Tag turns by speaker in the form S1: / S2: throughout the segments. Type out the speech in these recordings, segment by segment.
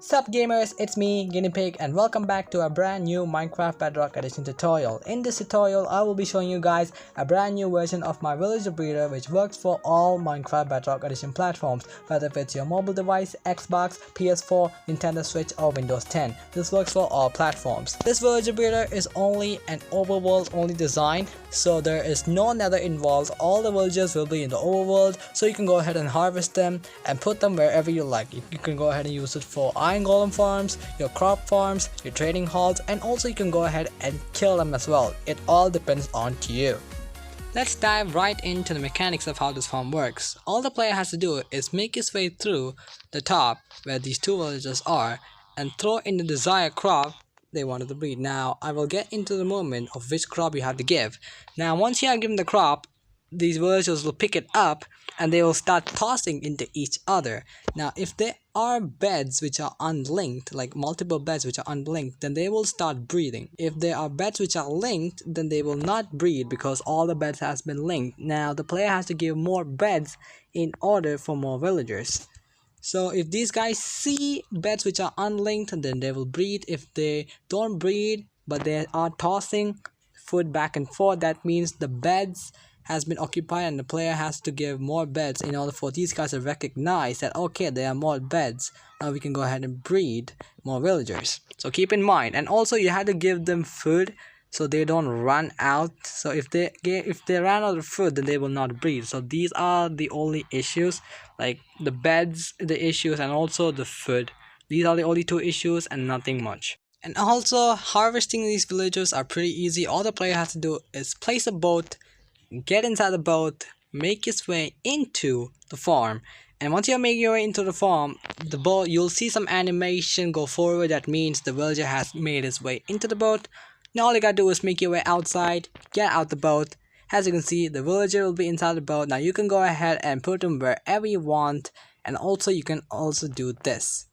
S1: Sup gamers, it's me, GinePik, and welcome back to a brand new Minecraft Bedrock Edition tutorial. In this tutorial, I will be showing you guys a brand new version of my villager breeder which works for all Minecraft Bedrock Edition platforms, whether if it's your mobile device, Xbox, PS4, Nintendo Switch or Windows 10. This works for all platforms. This villager breeder is only an overworld only design, so there is no nether involved. All the villagers will be in the overworld, so you can go ahead and harvest them and put them wherever you like. You can go ahead and use it for IRON Golem farms, your crop farms, your trading halls, and also you can go ahead and kill them as well. It all depends on to you. Let's dive right into the mechanics of how this farm works. All the player has to do is make his way through the top where these two villagers are and throw in the desired crop they wanted to breed. Now I will get into the moment of which crop you have to give. Now once you have given the crop, these villagers will pick it up and they will start tossing into each other. Now if there are beds which are unlinked, like multiple beds which are unlinked, then they will start breeding. If there are beds which are linked, then they will not breed because all the beds has been linked. Now the player has to give more beds in order for more villagers. So if these guys see beds which are unlinked, then they will breed. If they don't breed but they are tossing food back and forth, that means the beds has been occupied and the player has to give more beds in order for these guys to recognize that okay, there are more beds. Now we can go ahead and breed more villagers. So keep in mind, and also you have to give them food so they don't run out. So if they run out of food, then they will not breed. So these are the only issues, like the beds, the issues, and also the food. These are the only two issues and nothing much. And also harvesting these villagers are pretty easy. All the player has to do is place a boat, get inside the boat, make his way into the farm, and once you're making your way into the farm, the boat, you'll see some animation go forward. That means the villager has made his way into the boat. Now all you gotta do is make your way outside, get out the boat. As you can see, the villager will be inside the boat. Now you can go ahead and put him wherever you want, and also you can also do this.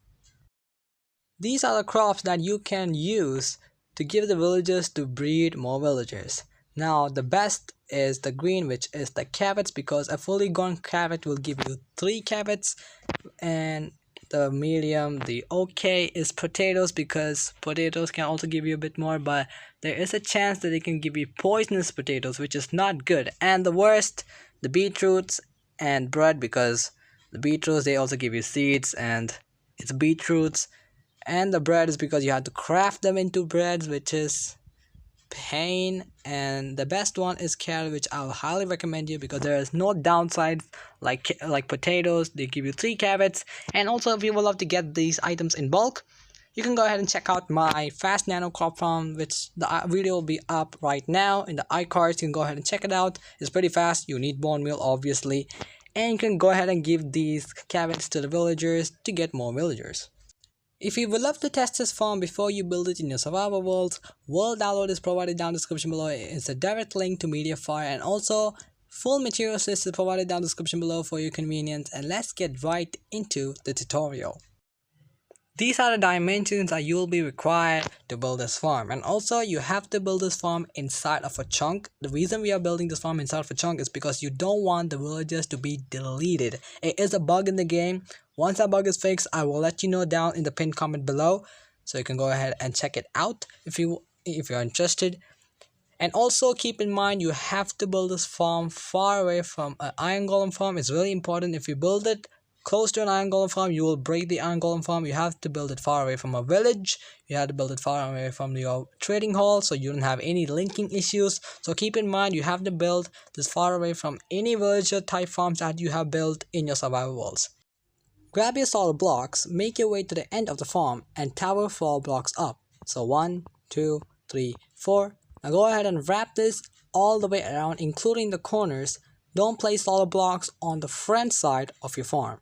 S1: These are the crops that you can use to give the villagers to breed more villagers. Now the best is the green, which is the carrots, because a fully grown carrot will give you 3 carrots, and the medium, the okay, is potatoes, because potatoes can also give you a bit more, but there is a chance that they can give you poisonous potatoes, which is not good. And the worst, the beetroots and bread, because the beetroots, they also give you seeds and it's beetroots, and the bread is because you have to craft them into breads, which is pain. And the best one is carrot, which I'll highly recommend you because there is no downsides like potatoes. They give you 3 carrots. And also if you would love to get these items in bulk, you can go ahead and check out my fast nano crop farm, which the video will be up right now in the iCards. You can go ahead and check it out. It's pretty fast. You need bone meal obviously, and you can go ahead and give these carrots to the villagers to get more villagers. If you would love to test this farm before you build it in your survival world download is provided down in the description below. It's a direct link to Mediafire, and also full materials list is provided down in the description below for your convenience. And let's get right into the tutorial. These are the dimensions that you will be required to build this farm, and also you have to build this farm inside of a chunk. The reason we are building this farm inside of a chunk is because you don't want the villagers to be deleted. It is a bug in the game. Once that bug is fixed, I will let you know down in the pinned comment below, so you can go ahead and check it out if you're interested. And also keep in mind, you have to build this farm far away from an iron golem farm. It's really important. If you build it close to an iron golem farm, you will break the iron golem farm. You have to build it far away from a village. You have to build it far away from your trading hall, so you don't have any linking issues. So keep in mind, you have to build this far away from any villager type farms that you have built in your survival worlds. Grab your solid blocks, make your way to the end of the farm, and tower 4 blocks up. So 1, 2, 3, 4. Now go ahead and wrap this all the way around, including the corners. Don't place solid blocks on the front side of your farm.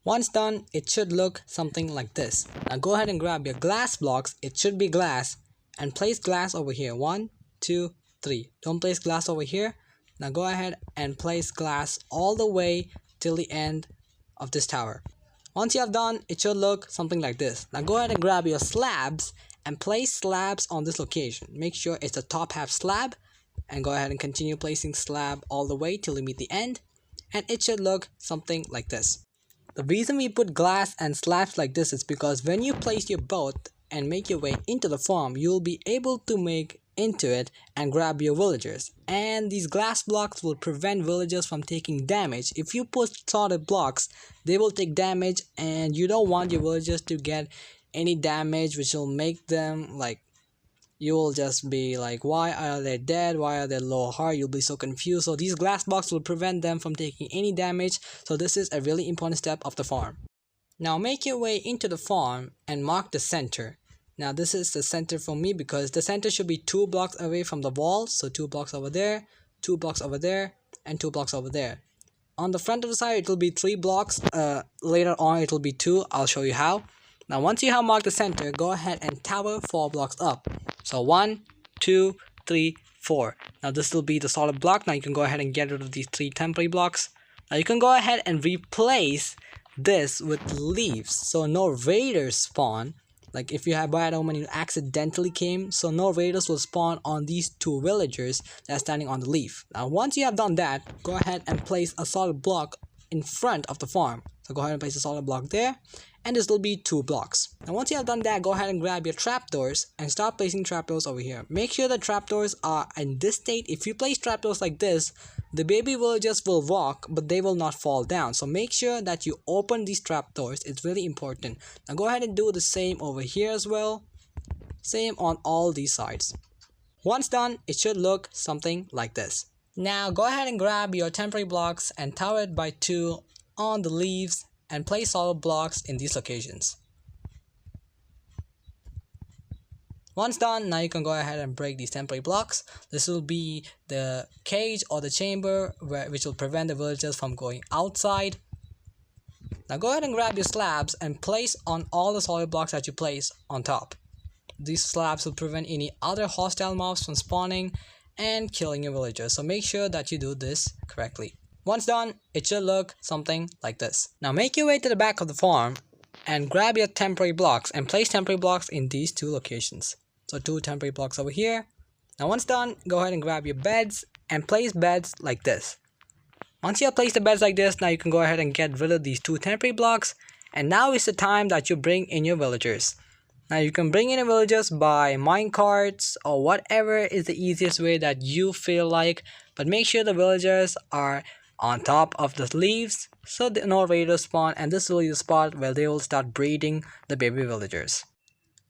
S1: Once done, it should look something like this. Now go ahead and grab your glass blocks, it should be glass, and place glass over here. 1, 2, 3. Don't place glass over here. Now go ahead and place glass all the way till the end of this tower. Once you have done, it should look something like this. Now go ahead and grab your slabs and place slabs on this location. Make sure it's the top half slab, and go ahead and continue placing slab all the way till you meet the end, and it should look something like this. The reason we put glass and slabs like this is because when you place your boat and make your way into the farm, you'll be able to make into it and grab your villagers, and these glass blocks will prevent villagers from taking damage. If you put solid blocks, they will take damage, and you don't want your villagers to get any damage which will make them like, you will just be like, why are they dead, why are they low heart, you'll be so confused. So these glass blocks will prevent them from taking any damage. So this is a really important step of the farm. Now make your way into the farm and mark the center. Now this is the center for me because the center should be 2 blocks away from the wall. So 2 blocks over there, 2 blocks over there, and 2 blocks over there. On the front of the side it will be 3 blocks, later on it will be 2, I'll show you how. Now once you have marked the center, go ahead and tower 4 blocks up. So 1, 2, 3, 4. Now this will be the solid block. Now you can go ahead and get rid of these 3 temporary blocks. Now you can go ahead and replace this with leaves, so no raiders spawn. Like if you have bad omen, you accidentally came, so no raiders will spawn on these 2 villagers that are standing on the leaf. Now once you have done that, go ahead and place a solid block in front of the farm. So go ahead and place a solid block there, and this will be 2 blocks. Now once you have done that, go ahead and grab your trapdoors and start placing trapdoors over here. Make sure the trapdoors are in this state. If you place trapdoors like this, the baby villagers will walk, but they will not fall down. So make sure that you open these trapdoors. It's really important. Now go ahead and do the same over here as well. Same on all these sides. Once done, it should look something like this. Now go ahead and grab your temporary blocks and tower it by 2 on the leaves and place solid blocks in these locations. Once done, now you can go ahead and break these temporary blocks. This will be the cage or the chamber which will prevent the villagers from going outside. Now go ahead and grab your slabs and place on all the solid blocks that you place on top. These slabs will prevent any other hostile mobs from spawning and killing your villagers. So make sure that you do this correctly. Once done, it should look something like this. Now make your way to the back of the farm and grab your temporary blocks and place temporary blocks in these 2 locations. So 2 temporary blocks over here. Now once done, go ahead and grab your beds and place beds like this. Once you have placed the beds like this, now you can go ahead and get rid of these 2 temporary blocks, and now is the time that you bring in your villagers. Now you can bring in your villagers by minecarts or whatever is the easiest way that you feel like, but make sure the villagers are on top of the leaves so that no raiders spawn, and this will be the spot where they will start breeding the baby villagers.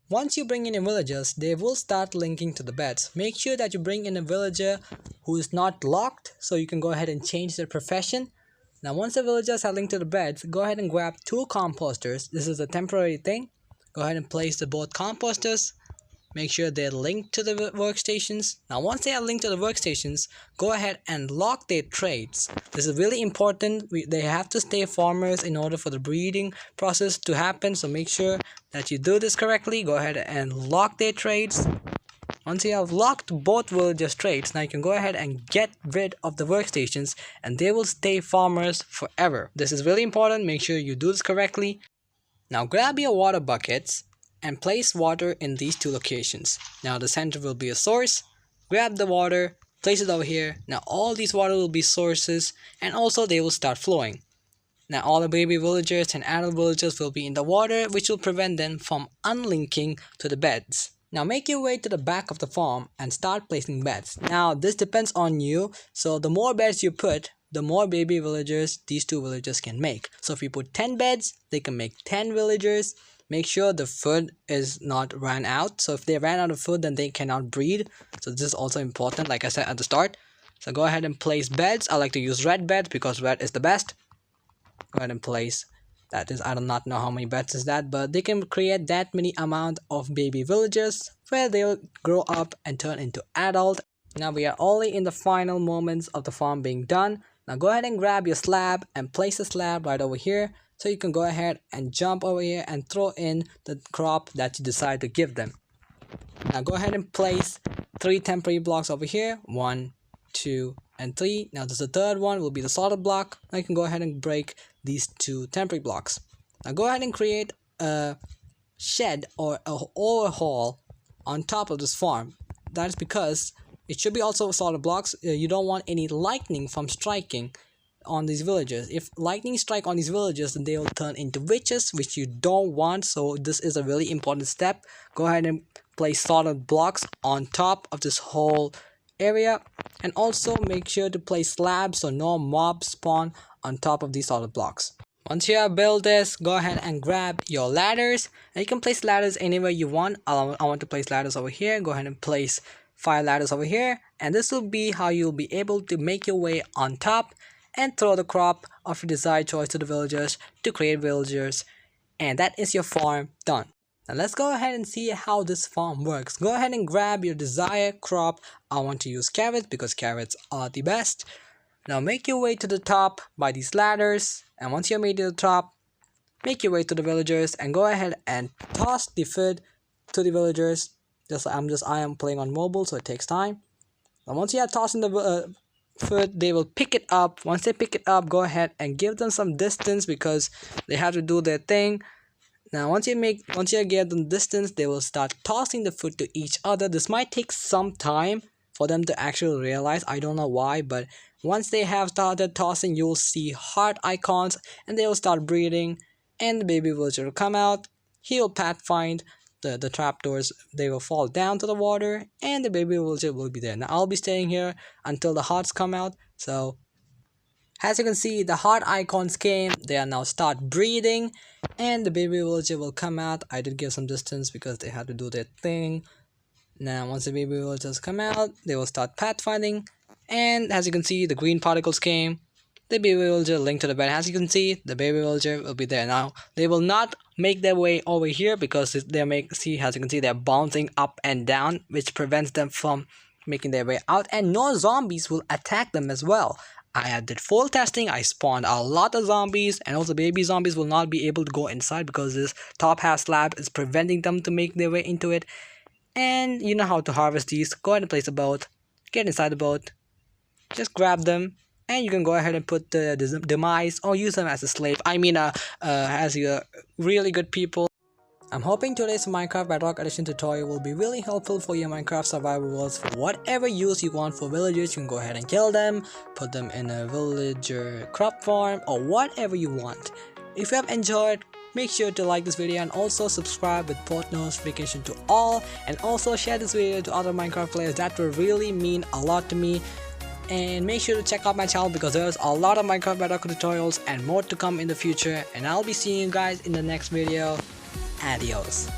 S1: Once you bring in your villagers, they will start linking to the beds. Make sure that you bring in a villager who is not locked, so you can go ahead and change their profession. Now once the villagers are linked to the beds, go ahead and grab 2 composters. This is a temporary thing. Go ahead and place the both composters. Make sure they're linked to the workstations. Now once they are linked to the workstations, go ahead and lock their trades. This is really important. They have to stay farmers in order for the breeding process to happen. So make sure that you do this correctly. Go ahead and lock their trades. Once you have locked both villagers' trades, now you can go ahead and get rid of the workstations, and they will stay farmers forever. This is really important. Make sure you do this correctly. Now grab your water buckets and place water in these 2 locations. Now the center will be a source. Grab the water, place it over here. Now all these water will be sources, and also they will start flowing. Now all the baby villagers and adult villagers will be in the water, which will prevent them from unlinking to the beds. Now make your way to the back of the farm and start placing beds. Now this depends on you, so the more beds you put, the more baby villagers these 2 villagers can make. So if you put 10 beds, they can make 10 villagers. Make sure the food is not ran out. So if they ran out of food, then they cannot breed. So this is also important, like I said at the start. So go ahead and place beds. I like to use red beds because red is the best. Go ahead and place. That is, I do not know how many beds is that, but they can create that many amount of baby villagers where they'll grow up and turn into adult. Now we are only in the final moments of the farm being done. Now go ahead and grab your slab and place the slab right over here. So you can go ahead and jump over here and throw in the crop that you decide to give them. Now go ahead and place 3 temporary blocks over here. 1, 2, and 3. Now this is the 3rd one will be the solid block. Now you can go ahead and break these 2 temporary blocks. Now go ahead and create a shed or a overhaul on top of this farm. That is because it should be also solid blocks. You don't want any lightning from striking on these villagers. If lightning strike on these villagers, then they will turn into witches, which you don't want. So this is a really important step. Go ahead and place solid blocks on top of this whole area, and also make sure to place slabs so no mobs spawn on top of these solid blocks. Once you have built this, go ahead and grab your ladders, and you can place ladders anywhere you want. I want to place ladders over here. Go ahead and place 5 ladders over here, and this will be how you'll be able to make your way on top and throw the crop of your desired choice to the villagers to create villagers, and that is your farm done. Now let's go ahead and see how this farm works. Go ahead and grab your desired crop. I want to use carrots because carrots are the best. Now make your way to the top by these ladders, and once you're made to the top, make your way to the villagers and go ahead and toss the food to the villagers. I am playing on mobile, so it takes time. And once you have tossed in the food, they will pick it up. Once they pick it up, go ahead and give them some distance because they have to do their thing. Now once you give them distance, they will start tossing the food to each other. This might take some time for them to actually realize. I don't know why, but once they have started tossing, you'll see heart icons and they will start breeding, and the baby villager will come out. He'll pathfind the trapdoors. They will fall down to the water and the baby villager will be there. Now I'll be staying here until the hearts come out. So as you can see, the heart icons came. They are now start breeding and the baby villager will come out. I did give some distance because they had to do their thing. Now once the baby villagers come out, they will start pathfinding, and as you can see, the green particles came. The baby villager linked to the bed. As you can see, the baby villager will be there. Now they will not make their way over here because as you can see, they're bouncing up and down, which prevents them from making their way out, and no zombies will attack them as well. I did full testing. I spawned a lot of zombies, and also baby zombies will not be able to go inside because this top half slab is preventing them to make their way into it. And you know how to harvest these. Go ahead and place a boat, get inside the boat, just grab them, and you can go ahead and put the demise or use them as a slave. As your really good people. I'm hoping today's Minecraft Bedrock Edition tutorial will be really helpful for your Minecraft survival worlds. For whatever use you want for villagers, you can go ahead and kill them, put them in a villager crop farm, or whatever you want. If you have enjoyed, make sure to like this video and also subscribe with post notification to all, and also share this video to other Minecraft players. That will really mean a lot to me. And make sure to check out my channel because there's a lot of Minecraft Bedrock tutorials and more to come in the future. And I'll be seeing you guys in the next video. Adios.